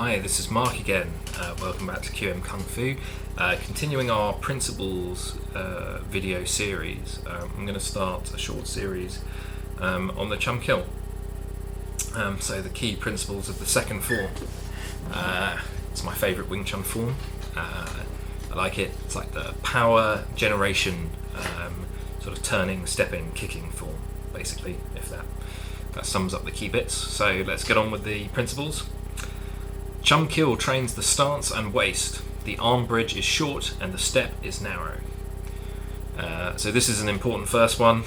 Hi, this is Mark again. Welcome back to QM Kung Fu. Continuing our principles video series, I'm going to start a short series on the Chum Kill. So the key principles of the second form. It's my favourite Wing Chun form. I like it. It's like the power generation, sort of turning, stepping, kicking form, basically, if that sums up the key bits. So let's get on with the principles. Chum Kiu trains the stance and waist. The arm bridge is short and the step is narrow. So this is an important first one.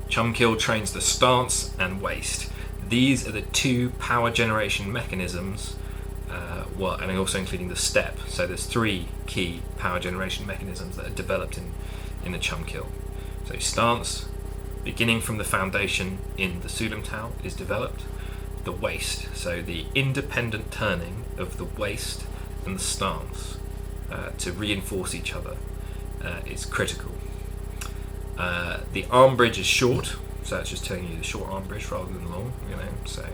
Chum Kiu trains the stance and waist. These are the two power generation mechanisms, and also including the step. So there's three key power generation mechanisms that are developed in the Chum Kiu. So stance, beginning from the foundation in the Sulam Tao, is developed. The waist, so the independent turning of the waist and the stance to reinforce each other is critical. The arm bridge is short, so that's just telling you the short arm bridge rather than long, so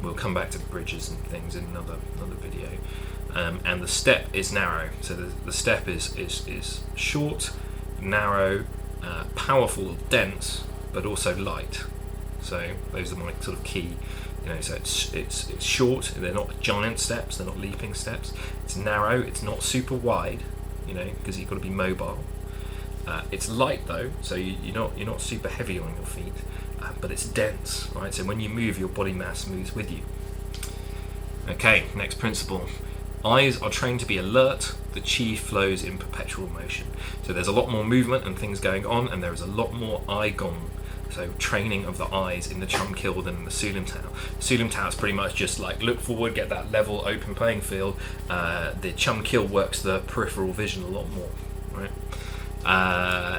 we'll come back to bridges and things in another video. And the step is narrow, so the step is short, narrow, powerful, dense, but also light. So those are my sort of key, so it's short, they're not giant steps, they're not leaping steps. It's narrow, it's not super wide, because you've got to be mobile. It's light though, so you're not super heavy on your feet, but it's dense, right? So when you move, your body mass moves with you. Okay, next principle. Eyes are trained to be alert, the chi flows in perpetual motion. So there's a lot more movement and things going on, and there is a lot more eye gong, so training of the eyes in the Chum Kiu than in the Sulam Tao. Sulam Tao is pretty much just like look forward, get that level, open playing field. The Chum Kiu works the peripheral vision a lot more, right?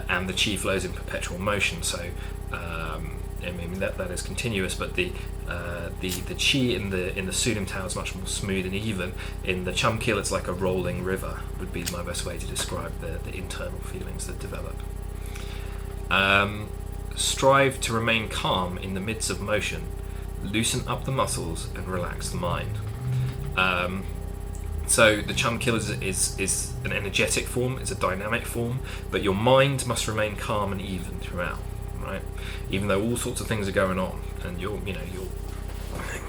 And the chi flows in perpetual motion. So that is continuous, but the chi in the Sulam Tao is much more smooth and even. In the Chum Kiu, it's like a rolling river. Would be my best way to describe the internal feelings that develop. Strive to remain calm in the midst of motion, loosen up the muscles and relax the mind. So the Chum Kiu is an energetic form, it's a dynamic form, but your mind must remain calm and even throughout, right? Even though all sorts of things are going on and you're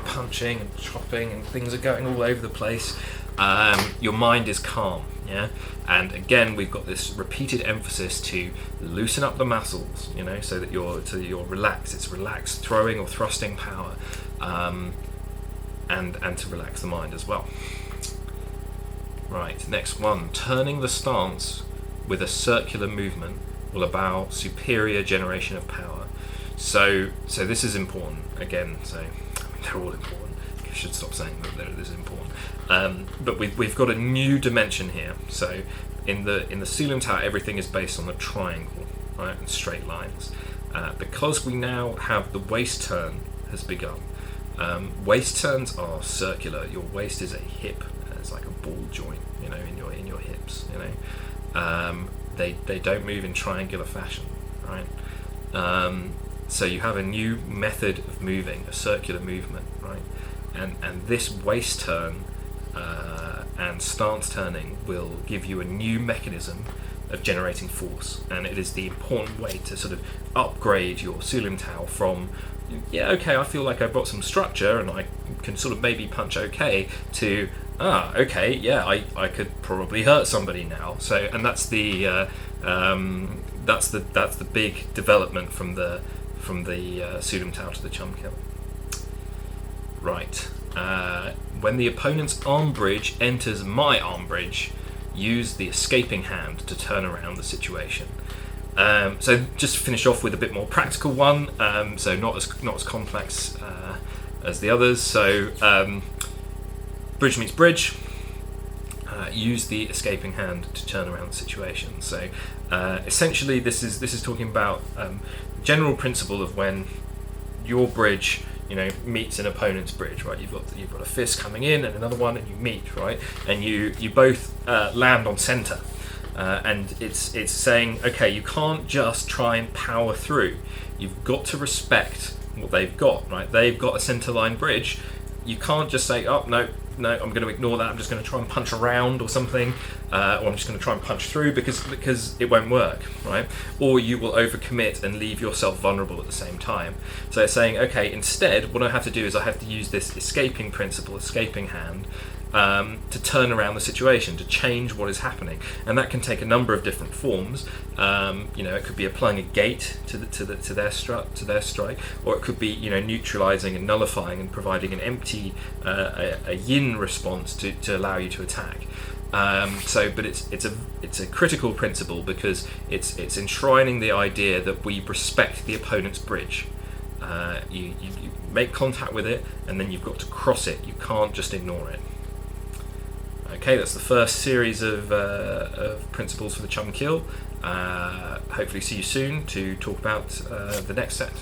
punching and chopping and things are going all over the place, your mind is calm, yeah? And again, we've got this repeated emphasis to loosen up the muscles, so that you're relaxed. It's relaxed throwing or thrusting power, and to relax the mind as well. Right, next one. Turning the stance with a circular movement will allow superior generation of power. So this is important again. So they're all important. I should stop saying that this is important. But we've got a new dimension here. So in the Sulam Tao, everything is based on a triangle, right, and straight lines. Because we now have the waist turn has begun. Waist turns are circular. Your waist is a hip. It's like a ball joint, in your hips. They don't move in triangular fashion, right? So you have a new method of moving, a circular movement, right? And this waist turn and stance turning will give you a new mechanism of generating force, and it is the important way to sort of upgrade your Sulam Tao from I feel like I've got some structure and I can sort of maybe punch okay, to I could probably hurt somebody now. So, and that's the big development from the Sulam Tao to the Chum Kiu. Right. When the opponent's arm bridge enters my arm bridge, use the escaping hand to turn around the situation. So just to finish off with a bit more practical one, so not as complex as the others. So bridge meets bridge. Use the escaping hand to turn around the situation. So essentially, this is talking about general principle of when your bridge meets an opponent's bridge, right? You've got a fist coming in and another one, and you meet, right? And you both land on center. And it's saying, okay, you can't just try and power through. You've got to respect what they've got, right? They've got a centerline bridge. You can't just say, oh no, I'm going to ignore that, I'm just going to try and punch around or something, or I'm just going to try and punch through, because it won't work, right? Or you will overcommit and leave yourself vulnerable at the same time. So it's saying, okay, instead what I have to do is I have to use this escaping principle, escaping hand, to turn around the situation, to change what is happening, and that can take a number of different forms. It could be applying a gate to their strike, or it could be neutralizing and nullifying and providing an empty a yin response to allow you to attack. But it's a critical principle because it's enshrining the idea that we respect the opponent's bridge. You make contact with it, and then you've got to cross it. You can't just ignore it. Okay, that's the first series of principles for the Chum Kill. Hopefully see you soon to talk about the next set.